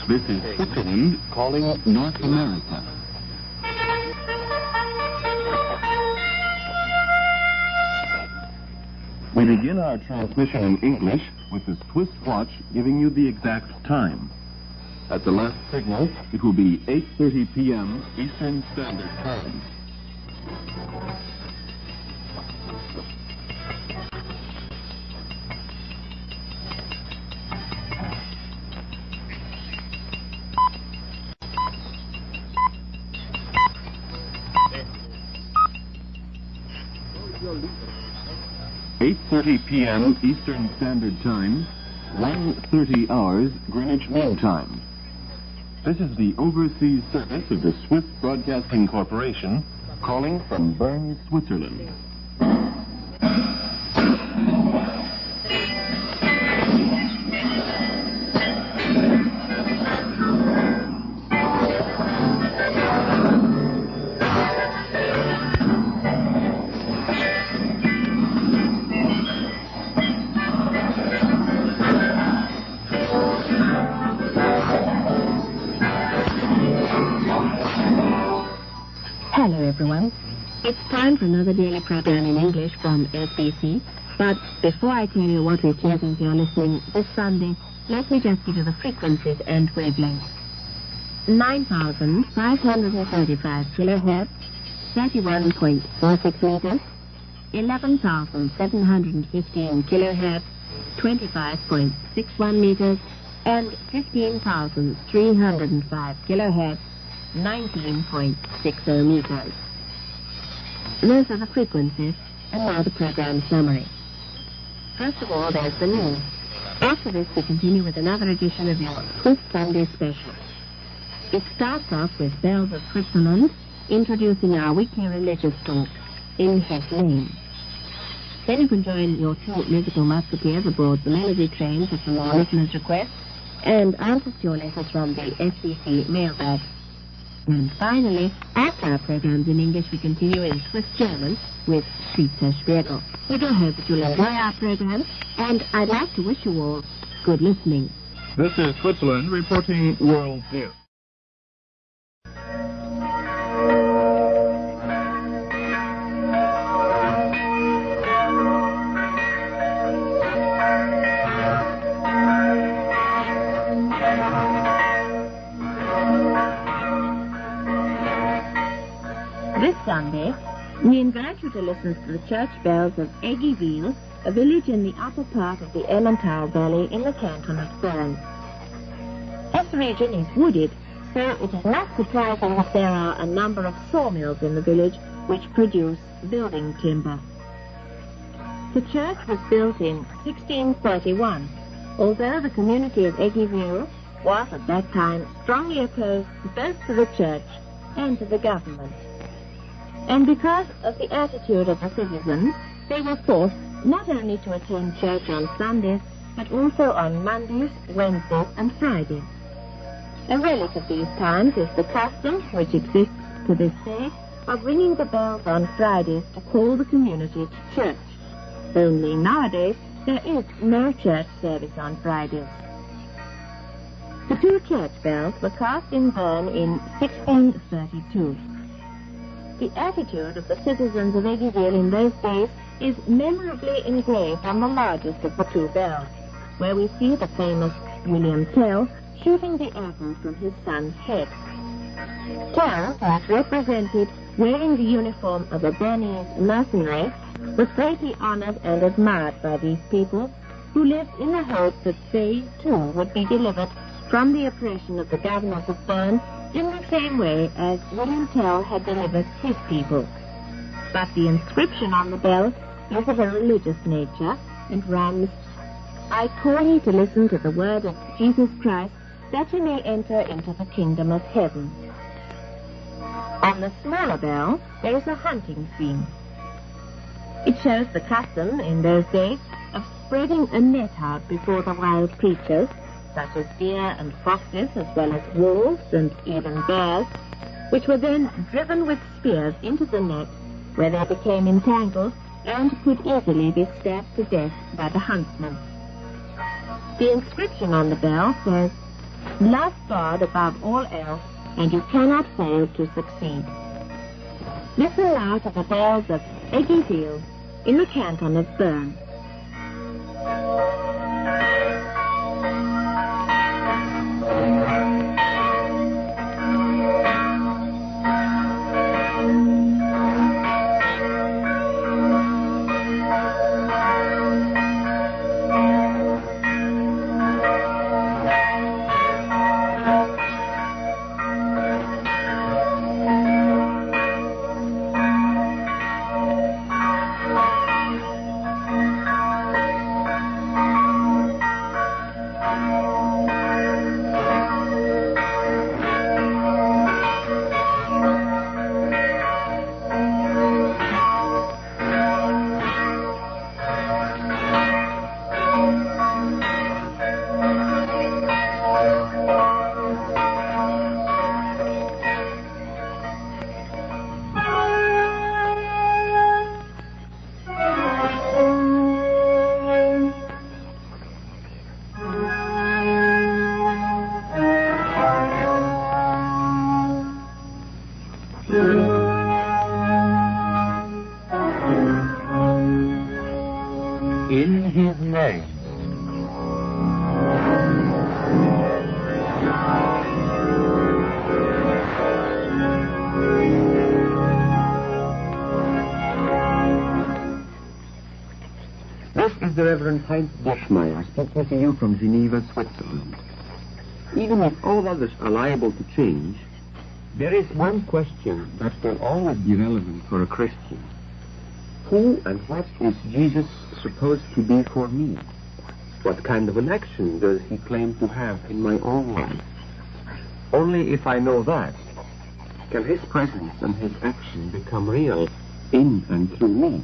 This is Switzerland calling North America. We begin our transmission in English with the Swiss watch giving you the exact time. At the last signal, it will be 8:30 p.m. Eastern Standard Time. p.m. Eastern Standard Time, 1:30 hours Greenwich Mean Time. This is the overseas service of the Swiss Broadcasting Corporation, calling from Bern, Switzerland. 'Hello everyone. It's time for another daily program in English from SBC. But before I tell you what we're choosing for your listening this Sunday, let me just give you the frequencies and wavelengths. 9,535 kilohertz, 31.46 meters. 11,715 kilohertz, 25.61 meters. And 15,305 kilohertz, 19.60 meters. Those are the frequencies, and now the program summary. First of all, there's the news. After this, we continue with another edition of your Swiss Sunday Special. It starts off with Bells of Switzerland, introducing our weekly religious talk in Hess Lane. Then you can join your two musical musketeers aboard the Melody Train for some more listeners' requests, and answers to your letters from the SBC mailbag. And finally, after our programs in English, we continue in Swiss German with Schweizer Spiegel. We do hope that you'll enjoy our program, and I'd like to wish you all good listening. This is Switzerland reporting world news. This Sunday, we invite you to listen to the church bells of Eggyville, a village in the upper part of the Emmental Valley in the canton of Bern. This region is wooded, so it is not surprising that there are a number of sawmills in the village which produce building timber. The church was built in 1631, although the community of Eggyville was at that time strongly opposed both to the church and to the government. And because of the attitude of the citizens, they were forced not only to attend church on Sundays, but also on Mondays, Wednesdays, and Fridays. A relic of these times is the custom, which exists to this day, of ringing the bells on Fridays to call the community to church. Only nowadays, there is no church service on Fridays. The two church bells were cast in Bern in 1632. The attitude of the citizens of Eggyville in those days is memorably engraved on the largest of the two bells, where we see the famous William Tell shooting the arrow from his son's head. Tell was represented wearing the uniform of a Bernese mercenary, was greatly honored and admired by these people, who lived in the hope that they, too, would be delivered from the oppression of the governors of Bern in the same way as William Tell had delivered his people. But the inscription on the bell is of a religious nature and runs, I call ye to listen to the word of Jesus Christ, that ye may enter into the kingdom of heaven. On the smaller bell, there is a hunting scene. It shows the custom in those days of spreading a net out before the wild creatures, such as deer and foxes, as well as wolves and even bears, which were then driven with spears into the net, where they became entangled and could easily be stabbed to death by the huntsman. The inscription on the bell says, "Love God above all else, and you cannot fail to succeed." Listen now to the bells of Eggyville in the canton of Bern. In his name. This is the Reverend Heinz Boschmeyer speaking to you from Geneva, Switzerland. Even if all others are liable to change, there is one question that will always be relevant for a Christian. Who and what is Jesus supposed to be for me? What kind of an action does he claim to have in my own life? Only if I know that, can his presence and his action become real in and through me.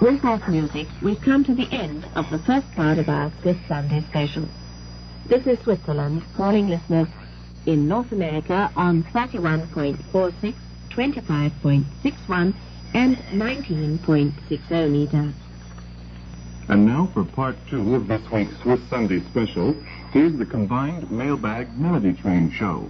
With that music, we've come to the end of the first part of our Swiss Sunday special. This is Switzerland, calling listeners in North America on 31.46, 25.61, and 19.60 meters. And now for part 2 of this week's Swiss Sunday special, here's the combined Mailbag Melody Train show.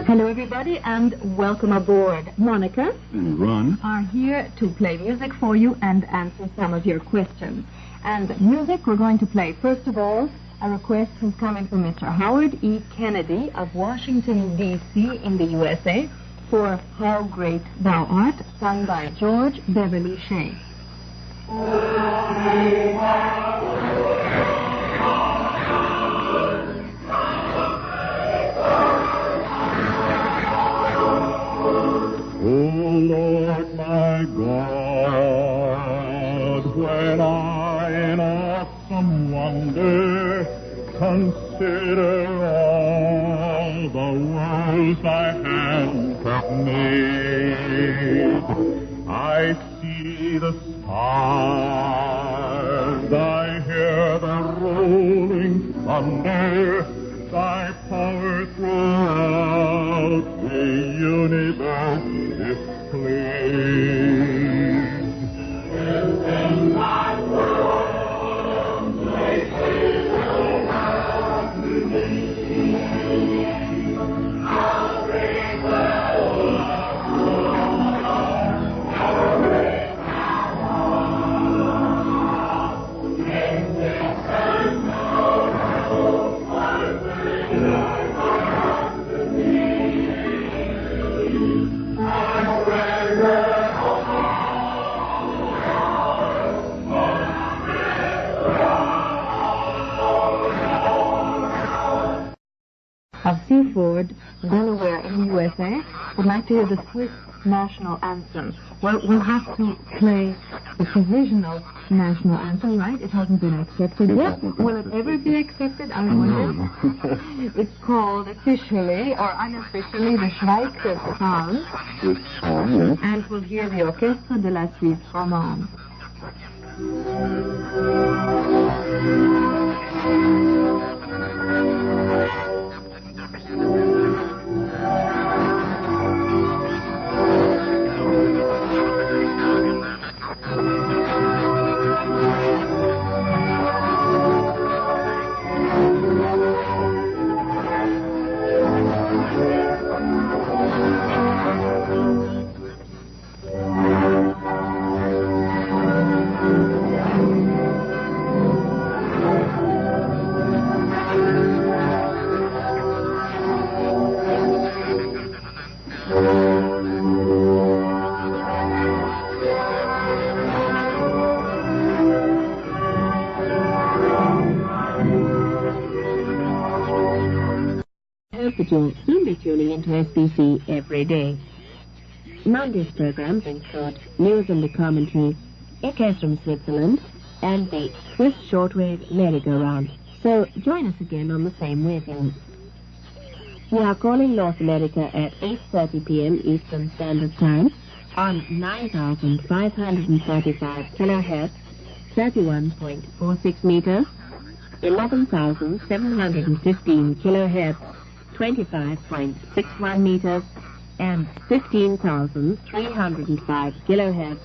Hello everybody and welcome aboard. Monica And Ron. are here to play music for you and answer some of your questions. And music we're going to play. First of all, a request is coming from Mr. Howard E. Kennedy of Washington, D.C. in the USA for How Great Thou Art, sung by George Beverly Shea. O Lord my God, when I in awesome wonder consider all the worlds thy hands have made, I see the stars, I hear the rolling thunder, thy power throughout the universe displayed. In thy world, places around me, how great thou art, how great thou art, in this unknown world, how great thou art to me. I surrender of Seaford, Delaware in the USA, would like to hear the Swiss national anthem. Well, we'll have to play the provisional national anthem, right? It hasn't been accepted yet. Will it ever be accepted? I wonder. It's called officially or unofficially the Schweizer Psalm. And we'll hear the Orchestre de la Suisse Romande. But you'll soon be tuning into SBC every day. Monday's programs include news and the commentary, echoes from Switzerland, and the Swiss Shortwave merry-go-round. So join us again on the same wavelength. We are calling North America at 8:30 p.m. Eastern Standard Time on 9,535 kilohertz, 31.46 meters, 11,715 kilohertz, 25.61 meters, and 15,305 kilohertz,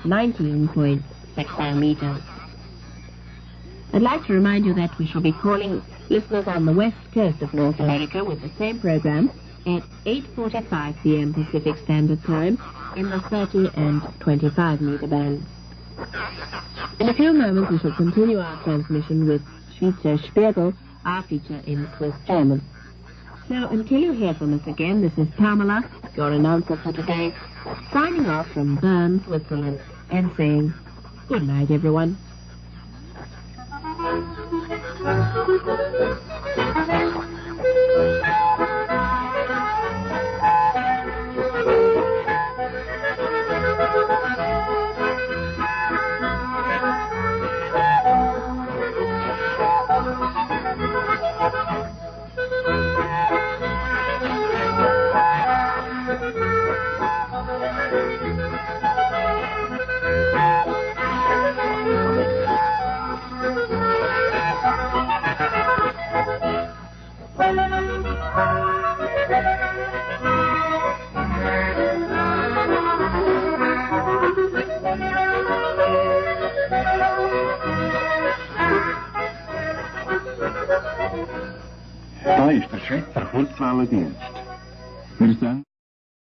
19.60 meters. I'd like to remind you that we shall be calling listeners on the west coast of North America with the same program at 8:45 p.m. Pacific Standard Time in the 30 and 25 meter bands. In a few moments we shall continue our transmission with Schweizer Spiegel, our feature in Swiss German. So until you hear from us again, this is Pamela, your announcer for today, signing off from Bern, Switzerland, and saying good night, everyone. Da ist der Schweizer Kurzwellendienst.